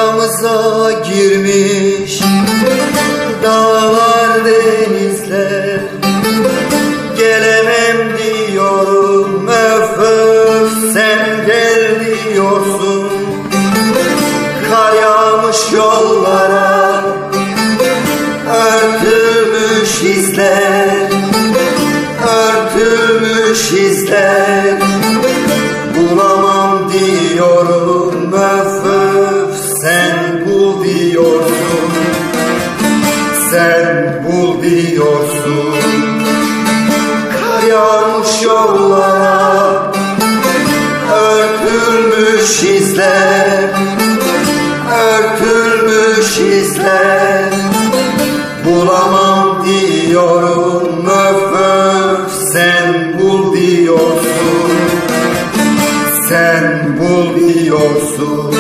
aramıza girmiş dağlar denizler. Gelemem diyorum, öf öf sen gel diyorsun. Kar yağmış yollara, örtülmüş izler, örtülmüş izler. Bulamam diyorum, öf öf sen bul diyorsun. Sen bul diyorsun. Kar yağmış yollara, örtülmüş izler, örtülmüş izler. Bulamam diyorum, öf öf sen bul diyorsun. Sen bul diyorsun.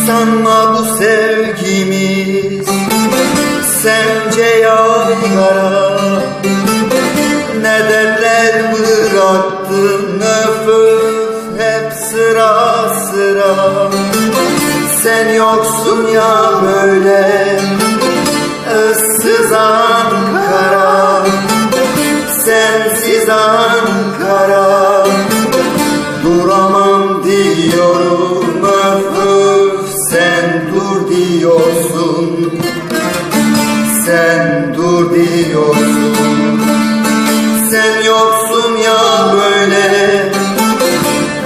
Sanma bu sevgimiz sence yaygara. Ne derler bıraktın, öf öf hep sıra sıra. Sen yoksun ya böyle ıssız Ankara. Sensiz Ankara duramam diyorum, öf öf sen dur diyorsun. Sen dur diyorsun. Sen yoksun ya böyle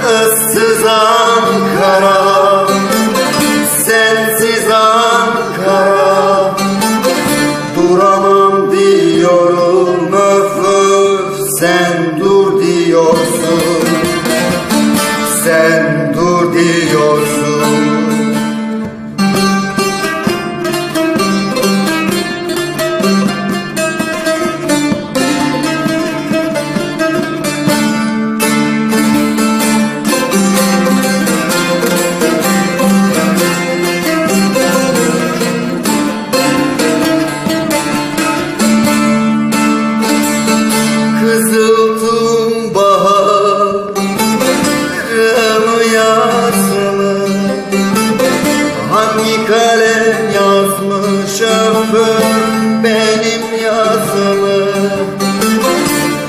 ıssız Ankara. Sensiz Ankara duramam diyorum, öf öf sen dur diyorsun. Sen dur diyorsun. Kızıltım baharımı yazımı, hangi kalem yazmış ömrüm benim yazımı.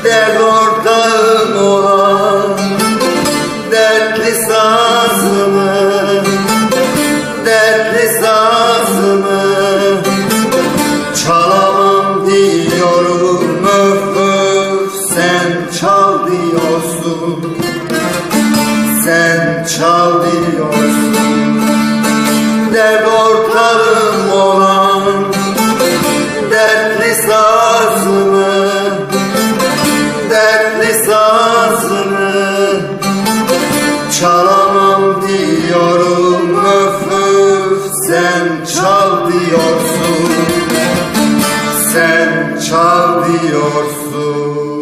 Dert ortağım olan dertli sazımı, dertli sazımı çalamam diyorum, öf öf sen çal diyorsun. Sen çal diyorsun. Dert ortağım olan dertli sazımı, dertli sazımı çalamam diyorum, öf öf sen çal diyorsun. Sen çal diyorsun.